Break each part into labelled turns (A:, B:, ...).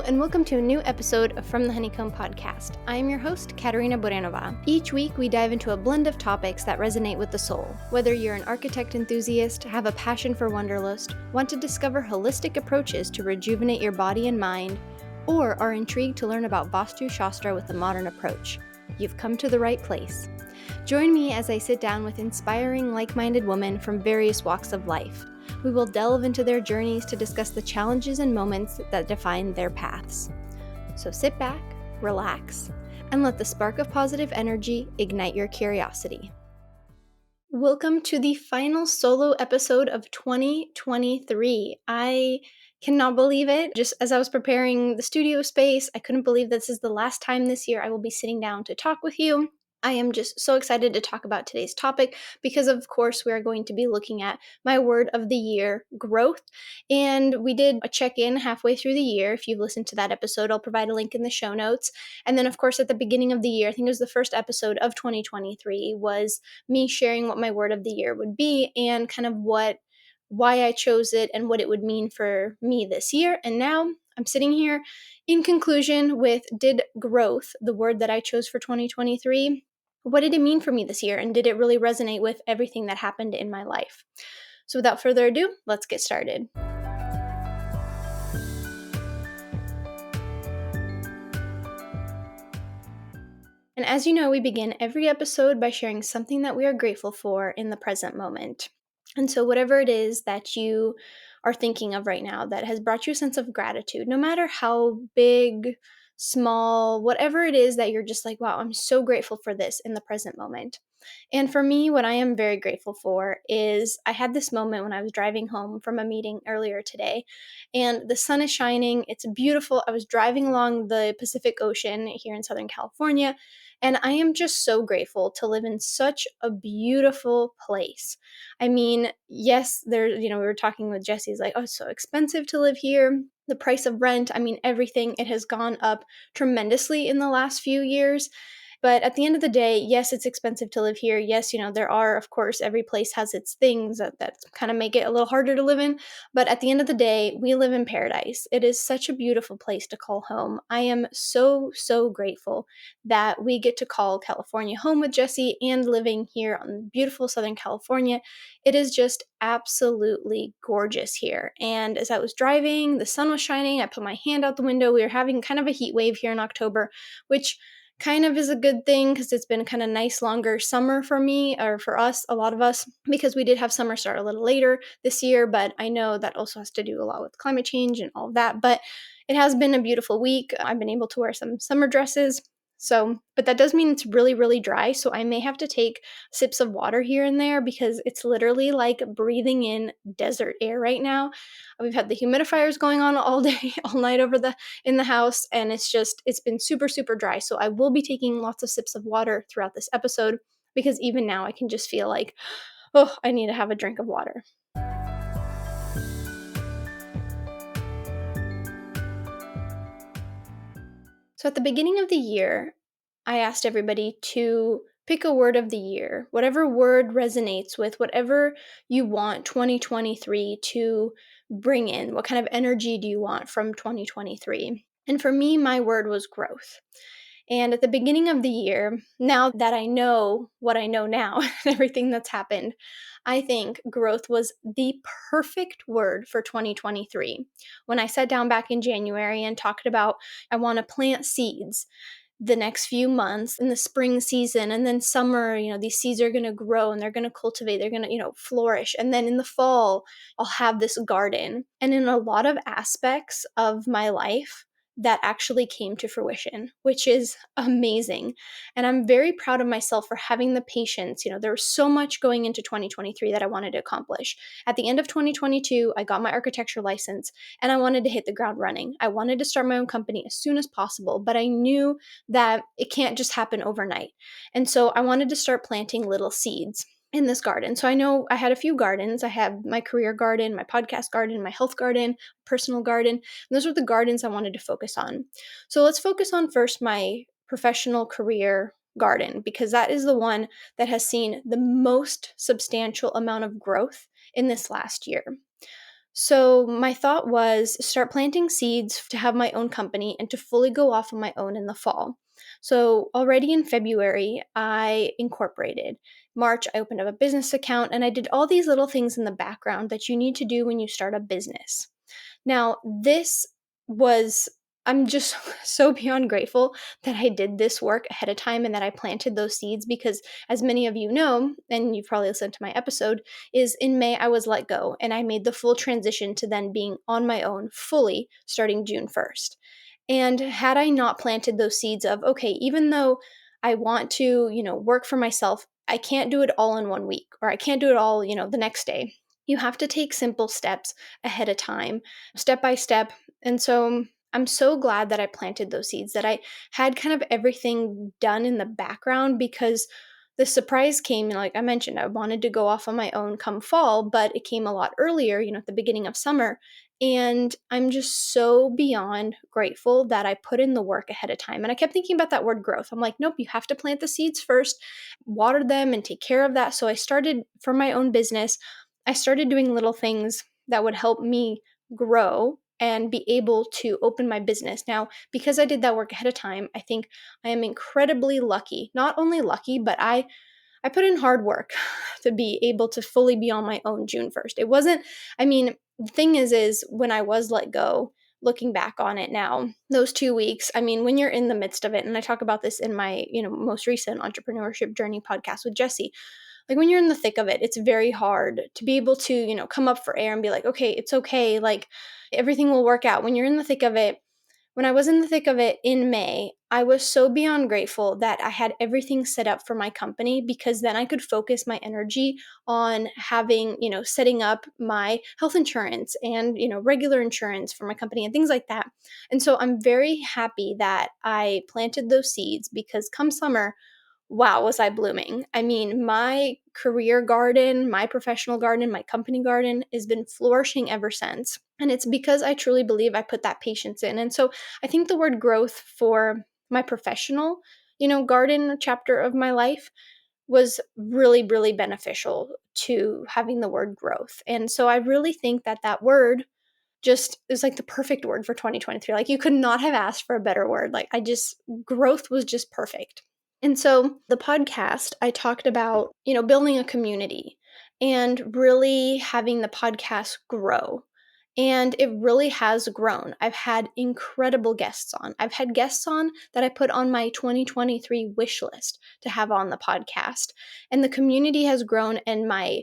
A: and welcome to a new episode of From the Honeycomb podcast. I am your host, Katerina. Each week, we dive into a blend of topics that resonate with the soul. Whether you're an architect enthusiast, have a passion for Wanderlust, want to discover holistic approaches to rejuvenate your body and mind, or are intrigued to learn about Vastu Shastra with a modern approach, you've come to the right place. Join me as I sit down with inspiring, like-minded women from various walks of life. We will delve into their journeys to discuss the challenges and moments that define their paths. So sit back, relax, and let the spark of positive energy ignite your curiosity. Welcome to the final solo episode of 2023. I cannot believe it. Just as I was preparing the studio space, I couldn't believe this is the last time this year I will be sitting down to talk with you. I am just so excited to talk about today's topic because, of course, we are going to be looking at my word of the year, growth. And we did a check-in halfway through the year. If you've listened to that episode, I'll provide a link in the show notes. And then, of course, at the beginning of the year, I think it was the first episode of 2023, was me sharing what my word of the year would be and kind of why I chose it and what it would mean for me this year. And now I'm sitting here in conclusion with, did growth, the word that I chose for 2023, what did it mean for me this year? And did it really resonate with everything that happened in my life? So without further ado, let's get started. And as you know, we begin every episode by sharing something that we are grateful for in the present moment. And so whatever it is that you are thinking of right now that has brought you a sense of gratitude, no matter how big, small, whatever it is that you're just like, wow, I'm so grateful for this in the present moment. And for me, what I am very grateful for is I had this moment when I was driving home from a meeting earlier today, and the sun is shining. It's beautiful. I was driving along the Pacific Ocean here in Southern California, and I am just so grateful to live in such a beautiful place. I mean, yes, we were talking with Jesse, he's like, oh, it's so expensive to live here. The price of rent, I mean, everything, it has gone up tremendously in the last few years. But at the end of the day, yes, it's expensive to live here. Yes, there are, of course, every place has its things that kind of make it a little harder to live in. But at the end of the day, we live in paradise. It is such a beautiful place to call home. I am so, so grateful that we get to call California home with Jesse and living here on beautiful Southern California. It is just absolutely gorgeous here. And as I was driving, the sun was shining. I put my hand out the window. We were having kind of a heat wave here in October, which kind of is a good thing because it's been kind of nice longer summer for me, or for us, a lot of us, because we did have summer start a little later this year, but I know that also has to do a lot with climate change and all of that. But it has been a beautiful week. I've been able to wear some summer dresses. But that does mean it's really, really dry. So I may have to take sips of water here and there because it's literally like breathing in desert air right now. We've had the humidifiers going on all day, all night in the house, and it's been super, super dry. So I will be taking lots of sips of water throughout this episode because even now I can just feel like, oh, I need to have a drink of water. So at the beginning of the year, I asked everybody to pick a word of the year, whatever word resonates with whatever you want 2023 to bring in. What kind of energy do you want from 2023? And for me, my word was growth. And at the beginning of the year, now that I know what I know now and everything that's happened, I think growth was the perfect word for 2023. When I sat down back in January and talked about I want to plant seeds the next few months in the spring season, and then summer, these seeds are going to grow and they're going to cultivate, they're going to, flourish. And then in the fall, I'll have this garden. And in a lot of aspects of my life, that actually came to fruition, which is amazing. And I'm very proud of myself for having the patience. There was so much going into 2023 that I wanted to accomplish. At the end of 2022, I got my architecture license and I wanted to hit the ground running. I wanted to start my own company as soon as possible, but I knew that it can't just happen overnight. And so I wanted to start planting little seeds in this garden. So I know I had a few gardens. I have my career garden, my podcast garden, my health garden, personal garden. And those were the gardens I wanted to focus on. So let's focus on first my professional career garden, because that is the one that has seen the most substantial amount of growth in this last year. So my thought was start planting seeds to have my own company and to fully go off on my own in the fall. So already in February, I incorporated. March, I opened up a business account and I did all these little things in the background that you need to do when you start a business. Now, this was, I'm just so beyond grateful that I did this work ahead of time and that I planted those seeds because, as many of you know, and you've probably listened to my episode, is in May I was let go and I made the full transition to then being on my own fully starting June 1st. And had I not planted those seeds of, okay, even though I want to, work for myself, I can't do it all in 1 week or I can't do it all, the next day. You have to take simple steps ahead of time, step by step. And so I'm so glad that I planted those seeds, that I had kind of everything done in the background because the surprise came, like I mentioned, I wanted to go off on my own come fall, but it came a lot earlier, at the beginning of summer. And I'm just so beyond grateful that I put in the work ahead of time. And I kept thinking about that word growth. I'm like, nope, you have to plant the seeds first, water them, and take care of that. So I started for my own business. I started doing little things that would help me grow and be able to open my business. Now, because I did that work ahead of time, I think I am incredibly lucky. Not only lucky, but I put in hard work to be able to fully be on my own June 1st. It wasn't, I mean, the thing is when I was let go, looking back on it now, those 2 weeks, I mean, when you're in the midst of it, and I talk about this in my, most recent entrepreneurship journey podcast with Jesse, like when you're in the thick of it, it's very hard to be able to, come up for air and be like, okay, it's okay. Like everything will work out. When you're in the thick of it, when I was in the thick of it in May, I was so beyond grateful that I had everything set up for my company because then I could focus my energy on having, setting up my health insurance and, regular insurance for my company and things like that. And so I'm very happy that I planted those seeds because come summer, wow, was I blooming. I mean, my career garden, my professional garden, my company garden has been flourishing ever since. And it's because I truly believe I put that patience in. And so I think the word growth for my professional, garden chapter of my life was really, really beneficial to having the word growth. And so I really think that that word just is like the perfect word for 2023. Like you could not have asked for a better word. Growth was just perfect. And so the podcast, I talked about, building a community and really having the podcast grow. And it really has grown. I've had incredible guests on. I've had guests on that I put on my 2023 wish list to have on the podcast. And the community has grown, and my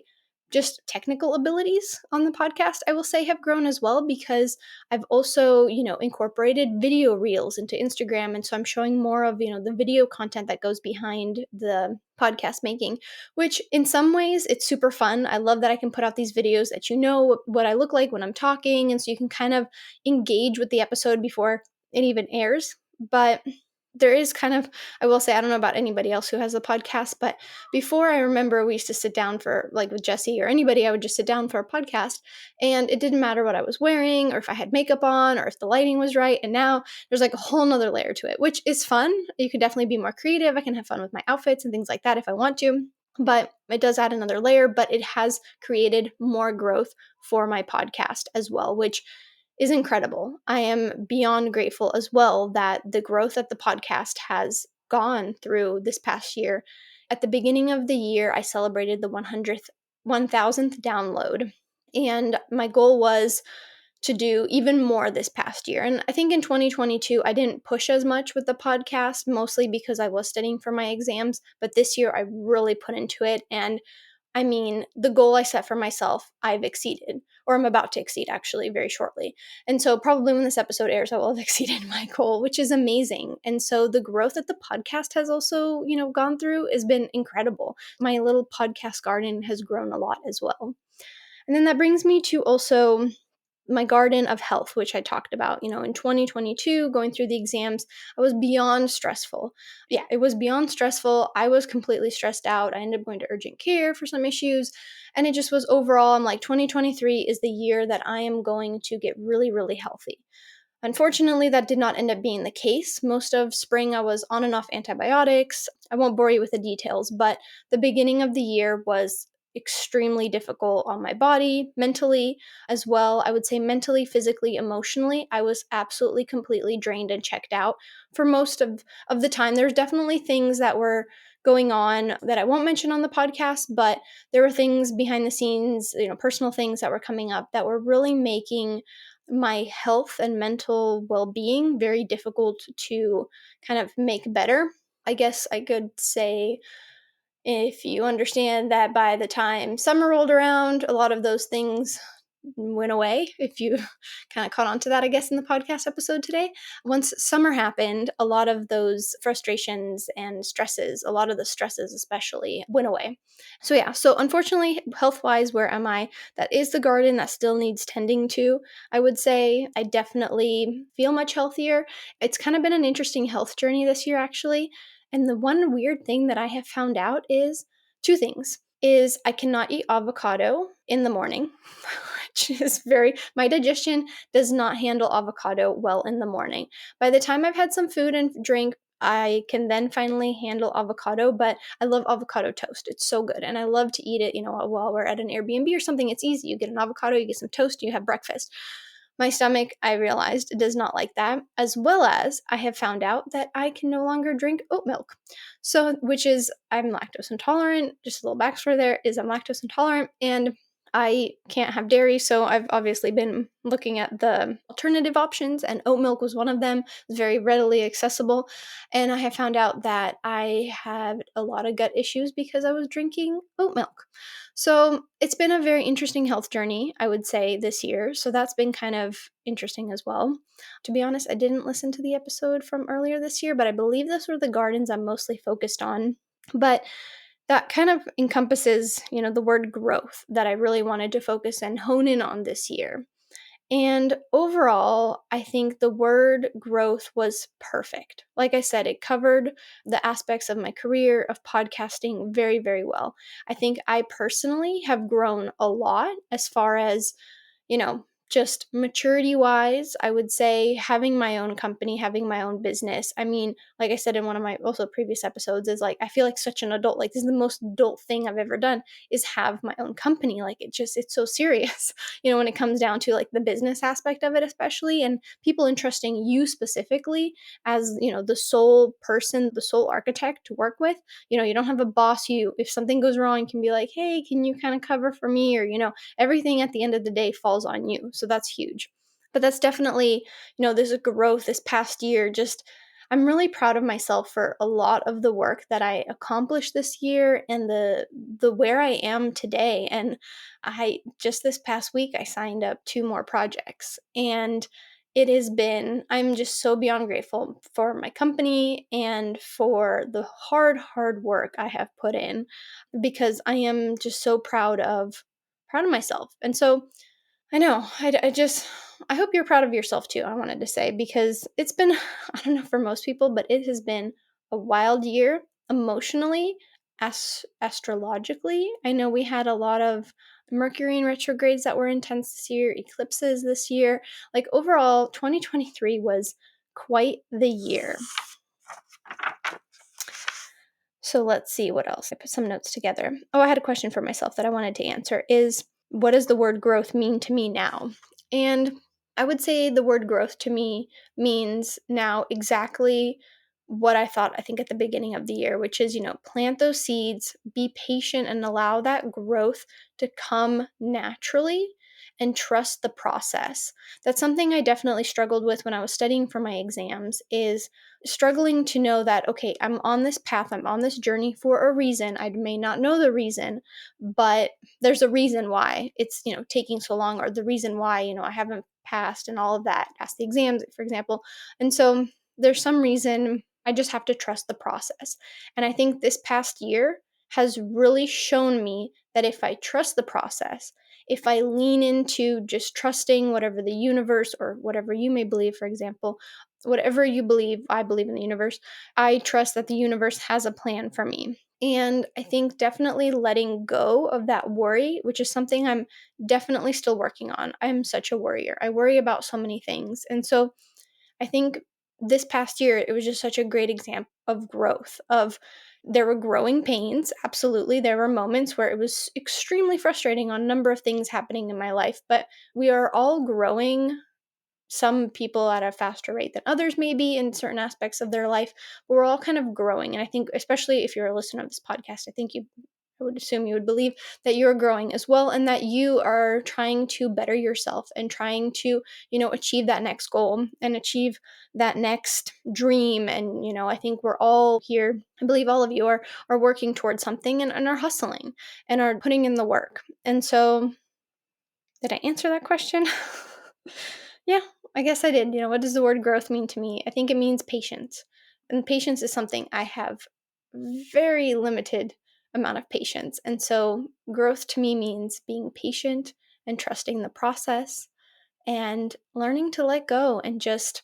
A: just technical abilities on the podcast, I will say, have grown as well because I've also, incorporated video reels into Instagram. And so I'm showing more of, the video content that goes behind the podcast making, which in some ways it's super fun. I love that I can put out these videos that what I look like when I'm talking. And so you can kind of engage with the episode before it even airs. But there is kind of, I will say, I don't know about anybody else who has a podcast, but before I remember we used to sit down for, like with Jesse or anybody, I would just sit down for a podcast and it didn't matter what I was wearing or if I had makeup on or if the lighting was right. And now there's like a whole nother layer to it, which is fun. You can definitely be more creative. I can have fun with my outfits and things like that if I want to. But it does add another layer, but it has created more growth for my podcast as well, which is incredible. I am beyond grateful as well that the growth that the podcast has gone through this past year. At the beginning of the year, I celebrated the 1000th download. And my goal was to do even more this past year. And I think in 2022, I didn't push as much with the podcast, mostly because I was studying for my exams. But this year, I really put into it. And I mean, the goal I set for myself, I've exceeded, or I'm about to exceed actually very shortly. And so, probably when this episode airs, I will have exceeded my goal, which is amazing. And so, the growth that the podcast has also, gone through has been incredible. My little podcast garden has grown a lot as well. And then that brings me to also my garden of health, which I talked about, in 2022, going through the exams, I was beyond stressful. Yeah, it was beyond stressful. I was completely stressed out. I ended up going to urgent care for some issues. And it just was overall, I'm like, 2023 is the year that I am going to get really, really healthy. Unfortunately, that did not end up being the case. Most of spring, I was on and off antibiotics. I won't bore you with the details, but the beginning of the year was extremely difficult on my body, mentally as well. I would say mentally, physically, emotionally, I was absolutely completely drained and checked out for most of the time. There's definitely things that were going on that I won't mention on the podcast, but there were things behind the scenes, personal things that were coming up that were really making my health and mental well-being very difficult to kind of make better. I guess I could say, if you understand that by the time summer rolled around, a lot of those things went away. If you kind of caught on to that, I guess, in the podcast episode today. Once summer happened, a lot of those frustrations and stresses, a lot of the stresses especially, went away. So, yeah, so unfortunately, health wise, where am I? That is the garden that still needs tending to. I would say I definitely feel much healthier. It's kind of been an interesting health journey this year, actually. And the one weird thing that I have found out is two things. Is I cannot eat avocado in the morning, which is my digestion does not handle avocado well in the morning. By the time I've had some food and drink, I can then finally handle avocado, but I love avocado toast. It's so good. And I love to eat it, while we're at an Airbnb or something. It's easy. You get an avocado, you get some toast, you have breakfast. My stomach, I realized, does not like that, as well as I have found out that I can no longer drink oat milk. So, which is, I'm lactose intolerant. Just a little backstory there is I'm lactose intolerant and I can't have dairy. So, I've obviously been looking at the alternative options, and oat milk was one of them. It's very readily accessible. And I have found out that I had a lot of gut issues because I was drinking oat milk. So it's been a very interesting health journey, I would say, this year. So that's been kind of interesting as well. To be honest, I didn't listen to the episode from earlier this year, but I believe those were the gardens I'm mostly focused on. But that kind of encompasses, the word growth that I really wanted to focus and hone in on this year. And overall, I think the word growth was perfect. Like I said, it covered the aspects of my career, of podcasting very, very well. I think I personally have grown a lot as far as, just maturity wise. I would say having my own company, having my own business. I mean, like I said in one of my also previous episodes, is like, I feel like such an adult. Like, this is the most adult thing I've ever done, is have my own company. Like, it's so serious. When it comes down to like the business aspect of it, especially, and people entrusting you specifically as, the sole person, the sole architect to work with. You don't have a boss. If something goes wrong, you can be like, hey, can you kind of cover for me? Or, everything at the end of the day falls on you. So that's huge. But that's definitely, there's a growth this past year. Just, I'm really proud of myself for a lot of the work that I accomplished this year and the where I am today. And I just this past week I signed up 2 more projects, and I'm just so beyond grateful for my company and for the hard work I have put in, because I am just so proud of myself. And so I know. I hope you're proud of yourself too, I wanted to say, because it's been, I don't know for most people, but it has been a wild year emotionally, astrologically. I know we had a lot of Mercury in retrogrades that were intense this year, eclipses this year. Like, overall, 2023 was quite the year. So let's see what else. I put some notes together. Oh, I had a question for myself that I wanted to answer is, what does the word growth mean to me now? And I would say the word growth to me means now exactly what I think at the beginning of the year, which is, plant those seeds, be patient, and allow that growth to come naturally and trust the process. That's something I definitely struggled with when I was studying for my exams, is struggling to know that, okay, I'm on this path, I'm on this journey for a reason. I may not know the reason, but there's a reason why it's, taking so long, or the reason why, I haven't passed and all of that, passed the exams, for example. And so there's some reason I just have to trust the process. And I think this past year has really shown me that if I trust the process, if I lean into just trusting whatever the universe, or whatever you may believe, for example, whatever you believe, I believe in the universe. I trust that the universe has a plan for me. And I think definitely letting go of that worry, which is something I'm definitely still working on. I'm such a worrier. I worry about so many things. And so I think this past year, it was just such a great example of growth, of there were growing pains. Absolutely. There were moments where it was extremely frustrating on a number of things happening in my life, but we are all growing, some people at a faster rate than others, maybe in certain aspects of their life, but we're all kind of growing. And I think, especially if you're a listener of this podcast, I would assume you would believe that you're growing as well, and that you are trying to better yourself and trying to, achieve that next goal and achieve that next dream. And, I think we're all here. I believe all of you are working towards something, and are hustling and are putting in the work. And so, did I answer that question? Yeah, I guess I did. What does the word growth mean to me? I think it means patience. And patience is something I have very limited amount of patience. And so growth to me means being patient and trusting the process and learning to let go. And just,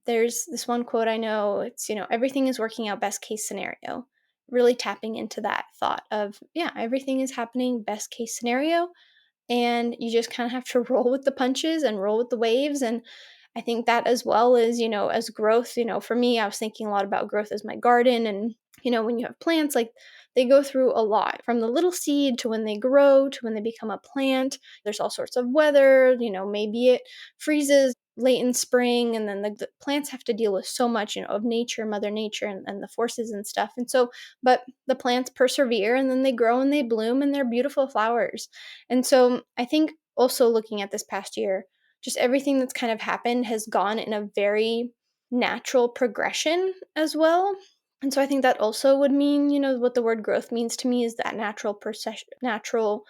A: there's this one quote I know, it's, everything is working out best case scenario. Really tapping into that thought of, yeah, everything is happening best case scenario, and you just kind of have to roll with the punches and roll with the waves. And I think that, as well as, as growth, for me, I was thinking a lot about growth as my garden. And, when you have plants, like, they go through a lot, from the little seed to when they grow to when they become a plant. There's all sorts of weather, maybe it freezes late in spring, and then the plants have to deal with so much, of nature, mother nature, and the forces and stuff. And so, but the plants persevere, and then they grow and they bloom, and they're beautiful flowers. And so I think, also looking at this past year, just everything that's kind of happened has gone in a very natural progression as well. And so I think that also would mean, what the word growth means to me is that natural,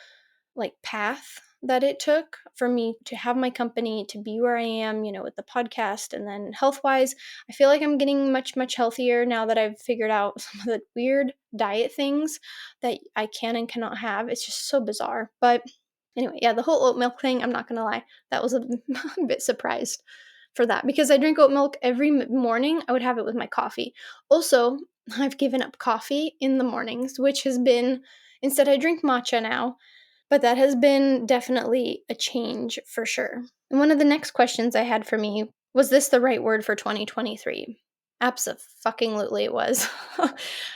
A: like, path that it took for me to have my company, to be where I am, with the podcast. And then health wise, I feel like I'm getting much, much healthier now that I've figured out some of the weird diet things that I can and cannot have. It's just so bizarre. But anyway, yeah, the whole oat milk thing, I'm not going to lie, that was a bit surprised for that, because I drink oat milk every morning. I would have it with my coffee. Also, I've given up coffee in the mornings, which has been, instead I drink matcha now, but that has been definitely a change for sure. And one of the next questions I had for me was, this the right word for 2023? Abso-fucking-lutely it was.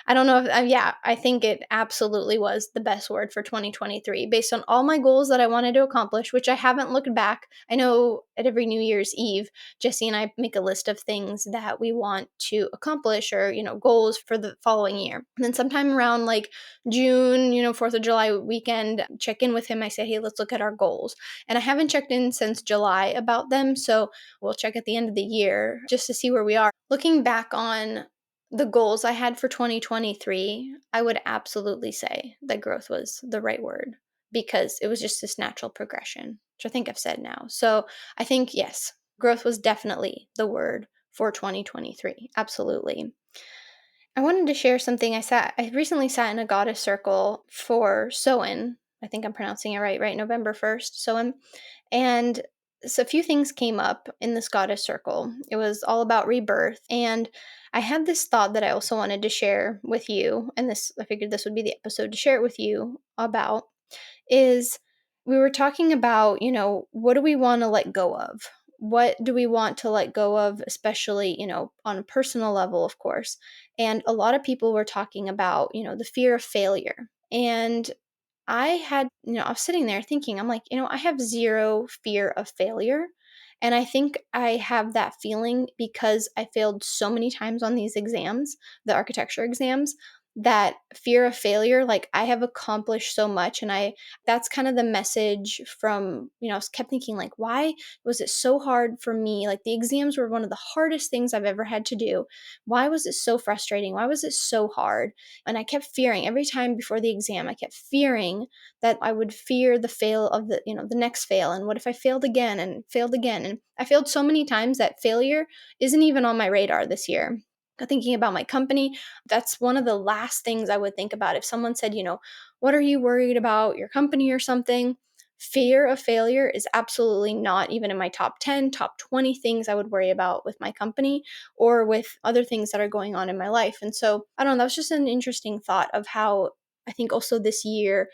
A: I don't know if, yeah, I think it absolutely was the best word for 2023, based on all my goals that I wanted to accomplish, which I haven't looked back. I know at every New Year's Eve, Jesse and I make a list of things that we want to accomplish, or, goals for the following year. And then sometime around like June, 4th of July weekend, check in with him. I say, hey, let's look at our goals. And I haven't checked in since July about them. So we'll check at the end of the year just to see where we are. Looking back on the goals I had for 2023, I would absolutely say that growth was the right word, because it was just this natural progression, which I think I've said now. So I think, yes, growth was definitely the word for 2023. Absolutely. I wanted to share something. I recently sat in a goddess circle for Soen. I think I'm pronouncing it right? November 1st, Soen. And so a few things came up in this goddess circle. It was all about rebirth. And I had this thought that I also wanted to share with you. And I figured this would be the episode to share it with you about, is we were talking about, what do we want to let go of? What do we want to let go of, especially, on a personal level, of course. And a lot of people were talking about, the fear of failure. And I was sitting there thinking, I'm like, I have zero fear of failure. And I think I have that feeling because I failed so many times on these exams, the architecture exams, that fear of failure, like, I have accomplished so much. And that's kind of the message from, I kept thinking, like, why was it so hard for me? Like, the exams were one of the hardest things I've ever had to do. Why was it so frustrating? Why was it so hard? And I kept fearing every time before the exam, I kept fearing that I would fear the fail of the next fail. And what if I failed again and failed again? And I failed so many times that failure isn't even on my radar this year. Thinking about my company, that's one of the last things I would think about. If someone said, what are you worried about, your company or something? Fear of failure is absolutely not even in my top 10, top 20 things I would worry about with my company or with other things that are going on in my life. And so, I don't know, that was just an interesting thought of how I think also this year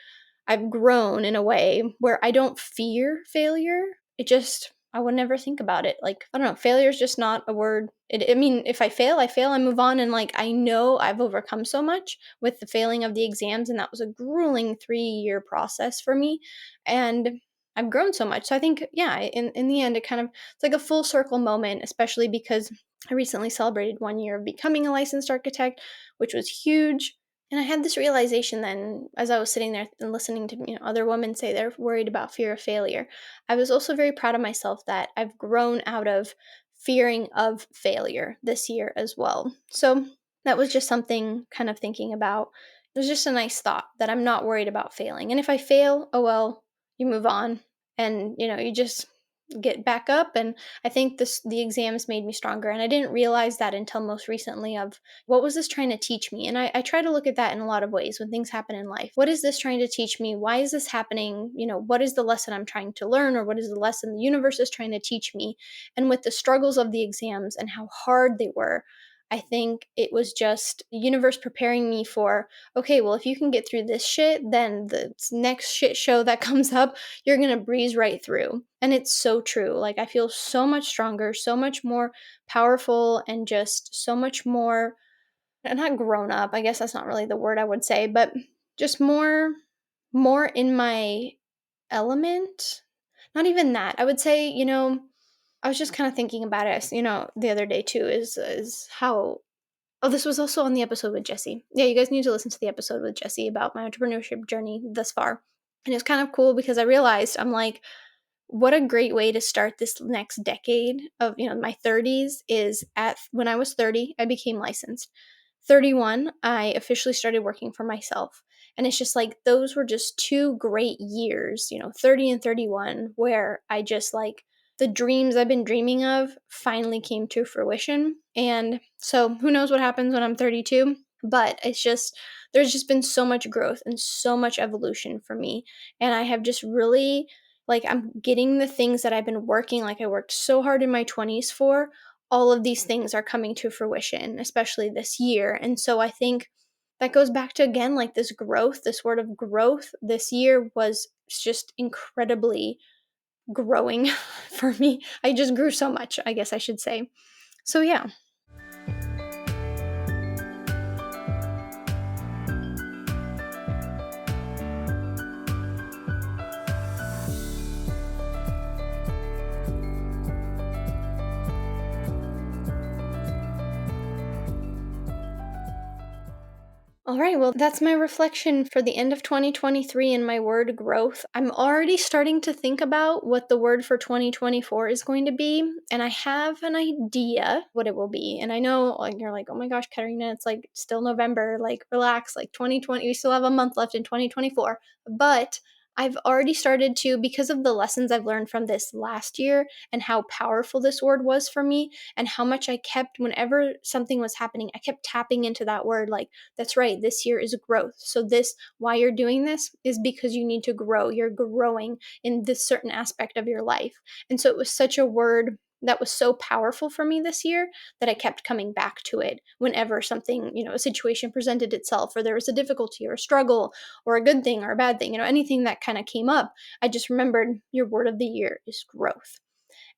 A: I've grown in a way where I don't fear failure. I would never think about it. Like, I don't know, failure is just not a word. I mean, if I fail, I fail, I move on. And like, I know I've overcome so much with the failing of the exams. And that was a grueling 3-year process for me. And I've grown so much. So I think, yeah, in the end, it's like a full circle moment, especially because I recently celebrated 1 year of becoming a licensed architect, which was huge. And I had this realization then as I was sitting there and listening to, other women say they're worried about fear of failure. I was also very proud of myself that I've grown out of fearing of failure this year as well. So that was just something kind of thinking about. It was just a nice thought that I'm not worried about failing. And if I fail, oh well, you move on and you just get back up. And I think the exams made me stronger. And I didn't realize that until most recently of what was this trying to teach me? And I try to look at that in a lot of ways when things happen in life. What is this trying to teach me? Why is this happening? What is the lesson I'm trying to learn, or what is the lesson the universe is trying to teach me? And with the struggles of the exams and how hard they were, I think it was just the universe preparing me for, okay, well, if you can get through this shit, then the next shit show that comes up, you're going to breeze right through. And it's so true. Like, I feel so much stronger, so much more powerful, and just so much more, not grown up. I guess that's not really the word I would say, but just more in my element. Not even that. I would say, I was just kind of thinking about it, the other day too, is how. Oh, this was also on the episode with Jesse. Yeah, you guys need to listen to the episode with Jesse about my entrepreneurship journey thus far. And it's kind of cool because I realized I'm like, what a great way to start this next decade of, my 30s is at when I was 30, I became licensed. 31, I officially started working for myself. And it's just like those were just 2 great years, 30 and 31, where I just like the dreams I've been dreaming of finally came to fruition. And so who knows what happens when I'm 32, but there's just been so much growth and so much evolution for me. And I have just really, like, I'm getting the things that I've been working, like I worked so hard in my 20s for. All of these things are coming to fruition, especially this year. And so I think that goes back to, again, like this growth, this word of growth. This year was just incredibly growing for me. I just grew so much, I guess I should say. So yeah. All right, well, that's my reflection for the end of 2023 and my word growth. I'm already starting to think about what the word for 2024 is going to be, and I have an idea what it will be. And I know, like, you're like, oh my gosh, Katerina, it's like still November, like, relax, like 2020, we still have a month left in 2024. But I've already started to, because of the lessons I've learned from this last year and how powerful this word was for me, and how much I kept, whenever something was happening, I kept tapping into that word, like, that's right, this year is growth. So why you're doing this is because you need to grow. You're growing in this certain aspect of your life. And so it was such a word that was so powerful for me this year that I kept coming back to it whenever something, a situation presented itself, or there was a difficulty or a struggle or a good thing or a bad thing, anything that kind of came up. I just remembered your word of the year is growth.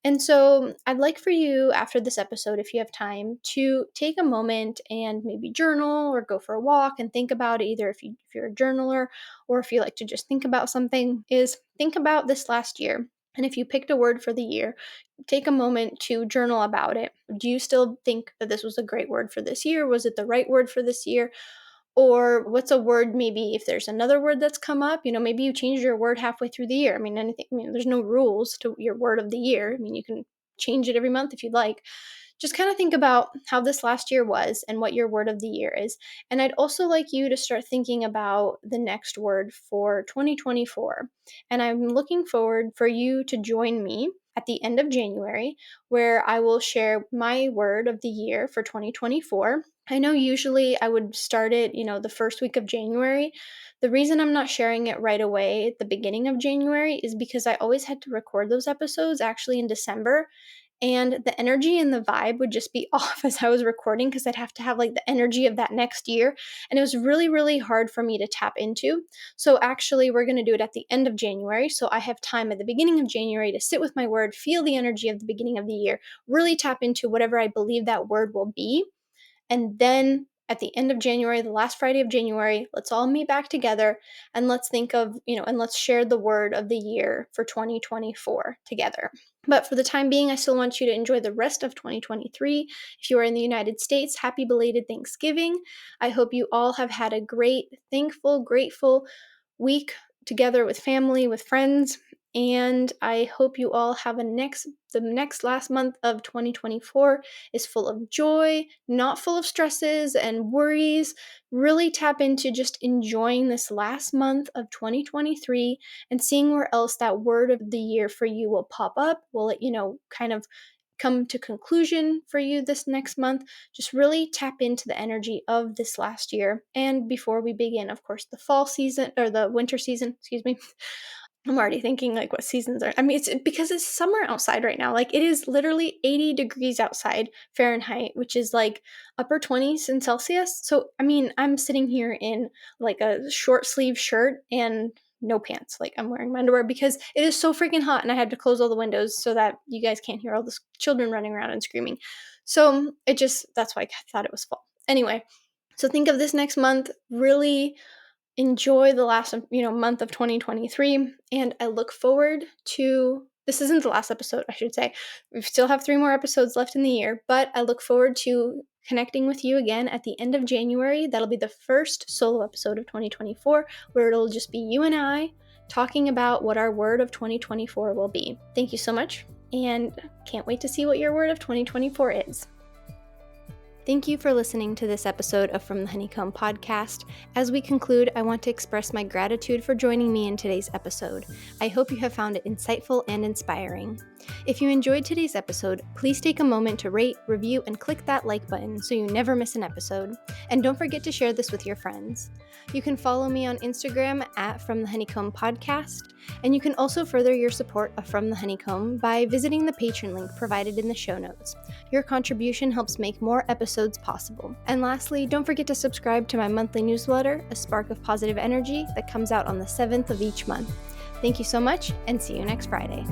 A: And so I'd like for you, after this episode, if you have time, to take a moment and maybe journal or go for a walk and think about it, either if you're a journaler or if you like to just think about something, is think about this last year. And if you picked a word for the year, take a moment to journal about it. Do you still think that this was a great word for this year? Was it the right word for this year? Or what's a word, maybe if there's another word that's come up, maybe you changed your word halfway through the year. There's no rules to your word of the year. You can change it every month if you'd like. Just kind of think about how this last year was and what your word of the year is. And I'd also like you to start thinking about the next word for 2024. And I'm looking forward for you to join me at the end of January, where I will share my word of the year for 2024. I know usually I would start it, the first week of January. The reason I'm not sharing it right away at the beginning of January is because I always had to record those episodes actually in December. and the energy and the vibe would just be off as I was recording because I'd have to have like the energy of that next year. And it was really, really hard for me to tap into. So actually, we're going to do it at the end of January. So I have time at the beginning of January to sit with my word, feel the energy of the beginning of the year, really tap into whatever I believe that word will be. And then at the end of January, the last Friday of January, let's all meet back together and let's think of, and let's share the word of the year for 2024 together. But for the time being, I still want you to enjoy the rest of 2023. If you are in the United States, happy belated Thanksgiving. I hope you all have had a great, thankful, grateful week together with family, with friends. And I hope you all have the next last month of 2024 is full of joy, not full of stresses and worries. Really tap into just enjoying this last month of 2023 and seeing where else that word of the year for you will pop up. Will it, kind of come to conclusion for you this next month. Just really tap into the energy of this last year. And before we begin, of course, the fall season or the winter season, excuse me. I'm already thinking like what seasons are. I mean, it's because it's summer outside right now. Like it is literally 80 degrees outside Fahrenheit, which is like upper 20s in Celsius. So, I mean, I'm sitting here in like a short sleeve shirt and no pants. Like I'm wearing my underwear because it is so freaking hot and I had to close all the windows so that you guys can't hear all the children running around and screaming. So that's why I thought it was fall. Anyway, so think of this next month really enjoy the last month of 2023, and I look forward to this isn't the last episode, I should say. We still have 3 more episodes left in the year, but I look forward to connecting with you again at the end of January. That'll be the first solo episode of 2024 where it'll just be you and I talking about what our word of 2024 will be. Thank you so much, and can't wait to see what your word of 2024 is. Thank you for listening to this episode of From the Honeycomb podcast. As we conclude, I want to express my gratitude for joining me in today's episode. I hope you have found it insightful and inspiring. If you enjoyed today's episode, please take a moment to rate, review, and click that like button so you never miss an episode. And don't forget to share this with your friends. You can follow me on Instagram at From the Honeycomb podcast, and you can also further your support of From the Honeycomb by visiting the Patreon link provided in the show notes. Your contribution helps make more episodes possible. And lastly, don't forget to subscribe to my monthly newsletter, A Spark of Positive Energy, that comes out on the 7th of each month. Thank you so much, and see you next Friday.